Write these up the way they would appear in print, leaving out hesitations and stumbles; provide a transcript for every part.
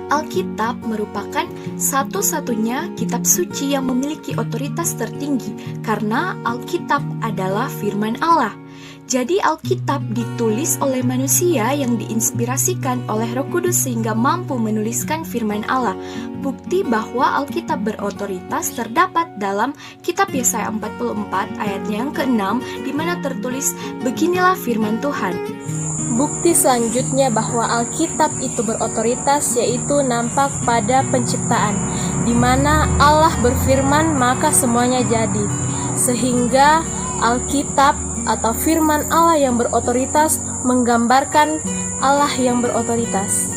Alkitab merupakan satu-satunya kitab suci yang memiliki otoritas tertinggi karena Alkitab adalah firman Allah. Jadi Alkitab ditulis oleh manusia yang diinspirasikan oleh Roh Kudus sehingga mampu menuliskan firman Allah. Bukti bahwa Alkitab berotoritas terdapat dalam kitab Yesaya 44 ayatnya yang ke-6 di mana tertulis, "Beginilah firman Tuhan." Bukti selanjutnya bahwa Alkitab itu berotoritas yaitu nampak pada penciptaan, di mana Allah berfirman maka semuanya jadi. Sehingga Alkitab atau firman Allah yang berotoritas menggambarkan Allah yang berotoritas.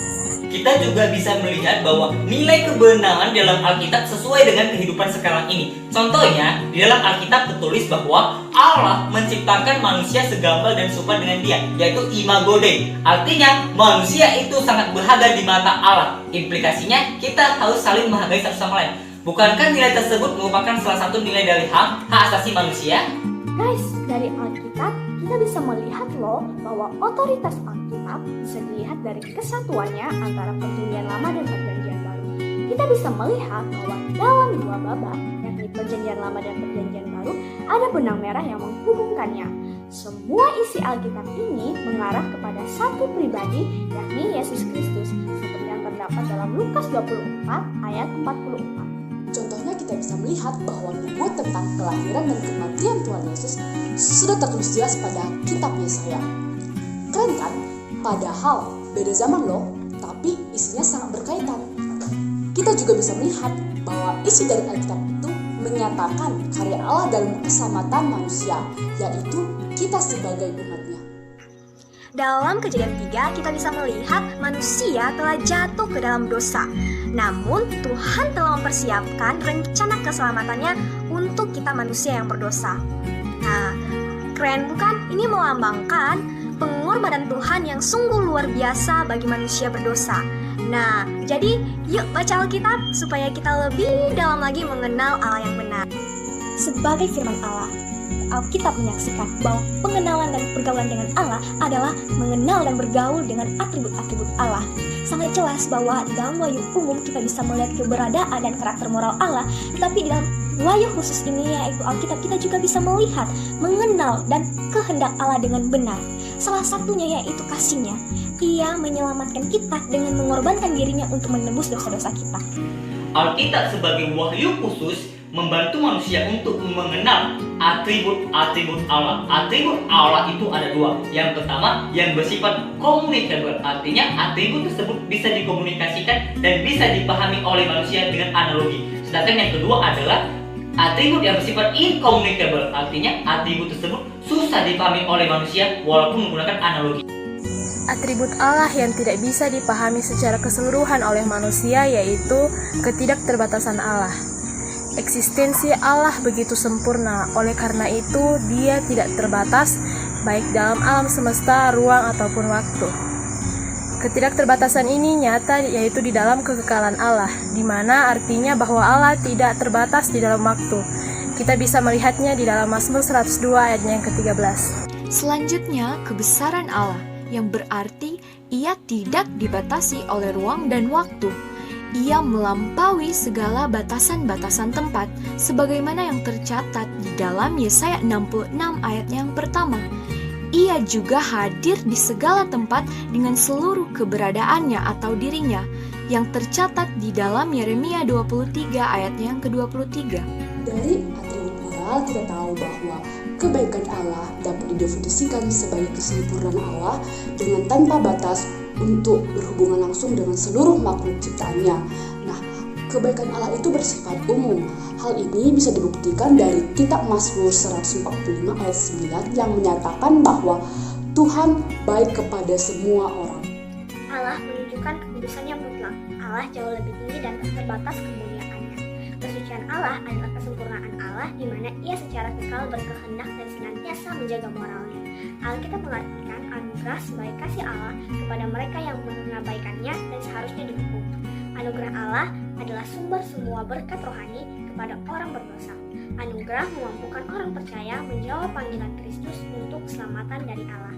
Kita juga bisa melihat bahwa nilai kebenaran dalam Alkitab sesuai dengan kehidupan sekarang ini. Contohnya, di dalam Alkitab tertulis bahwa Allah menciptakan manusia segambar dan serupa dengan Dia, yaitu imago Dei. Artinya, manusia itu sangat berharga di mata Allah. Implikasinya, kita harus saling menghargai satu sama lain. Bukankah nilai tersebut merupakan salah satu nilai dari hak asasi manusia? Guys, dari Alkitab kita bisa melihat loh bahwa otoritas Alkitab bisa dilihat dari kesatuannya antara Perjanjian Lama dan Perjanjian Baru. Kita bisa melihat bahwa dalam dua babak, yakni Perjanjian Lama dan Perjanjian Baru, ada benang merah yang menghubungkannya. Semua isi Alkitab ini mengarah kepada satu pribadi, yakni Yesus Kristus, seperti yang terdapat dalam Lukas 24 ayat 44. Contohnya kita bisa melihat bahwa nubuat tentang kelahiran dan kematian Tuhan Yesus sudah tertulis jelas pada kitab Yesaya. Keren kan? Padahal beda zaman loh, tapi isinya sangat berkaitan. Kita juga bisa melihat bahwa isi dari Alkitab itu menyatakan karya Allah dalam keselamatan manusia, yaitu kita sebagai umatnya. Dalam Kejadian 3 kita bisa melihat manusia telah jatuh ke dalam dosa. Namun Tuhan telah mempersiapkan rencana keselamatannya untuk kita manusia yang berdosa. Nah, keren bukan? Ini melambangkan pengorbanan Tuhan yang sungguh luar biasa bagi manusia berdosa. Nah, jadi yuk baca Alkitab supaya kita lebih dalam lagi mengenal Allah yang benar. Sebagai firman Allah, Alkitab menyaksikan bahwa pengenalan dan pergaulan dengan Allah adalah mengenal dan bergaul dengan atribut-atribut Allah. Sangat jelas bahwa di dalam wahyu umum kita bisa melihat keberadaan dan karakter moral Allah, tetapi di dalam wahyu khusus ini yaitu Alkitab kita juga bisa melihat, mengenal dan kehendak Allah dengan benar. Salah satunya yaitu kasih-Nya. Ia menyelamatkan kita dengan mengorbankan dirinya untuk menebus dosa-dosa kita. Alkitab sebagai wahyu khusus membantu manusia untuk mengenal atribut-atribut Allah. Atribut Allah itu ada dua. Yang pertama yang bersifat communicable, artinya atribut tersebut bisa dikomunikasikan dan bisa dipahami oleh manusia dengan analogi. Sedangkan yang kedua adalah atribut yang bersifat incommunicable, artinya atribut tersebut susah dipahami oleh manusia walaupun menggunakan analogi. Atribut Allah yang tidak bisa dipahami secara keseluruhan oleh manusia yaitu ketidakterbatasan Allah. Eksistensi Allah begitu sempurna, oleh karena itu Dia tidak terbatas baik dalam alam semesta, ruang ataupun waktu. Ketidakterbatasan ini nyata yaitu di dalam kekekalan Allah, di mana artinya bahwa Allah tidak terbatas di dalam waktu. Kita bisa melihatnya di dalam Mazmur 102 ayatnya yang ke-13. Selanjutnya, kebesaran Allah yang berarti Ia tidak dibatasi oleh ruang dan waktu. Ia melampaui segala batasan-batasan tempat, sebagaimana yang tercatat di dalam Yesaya 66 ayatnya yang pertama. Ia juga hadir di segala tempat dengan seluruh keberadaannya atau dirinya, yang tercatat di dalam Yeremia 23 ayatnya yang ke-23. Dari atribut moral kita tahu bahwa kebaikan Allah dapat didefinisikan sebagai kesempurnaan Allah dengan tanpa batas untuk berhubungan langsung dengan seluruh makhluk ciptaannya. Nah, kebaikan Allah itu bersifat umum. Hal ini bisa dibuktikan dari kitab Mazmur 145 ayat 9 yang menyatakan bahwa Tuhan baik kepada semua orang. Allah menunjukkan kekudusannya mutlak. Allah jauh lebih tinggi dan tak terbatas kemuliaannya. Kesucian Allah adalah kesempurnaan Allah di mana Ia secara kekal berkehendak dan senantiasa menjaga moralnya. Alkitab mengartikan anugerah sebagai kasih Allah kepada mereka yang mengabaikannya dan seharusnya dihukum. Anugerah Allah adalah sumber semua berkat rohani kepada orang berdosa. Anugerah memampukan orang percaya menjawab panggilan Kristus untuk keselamatan dari Allah.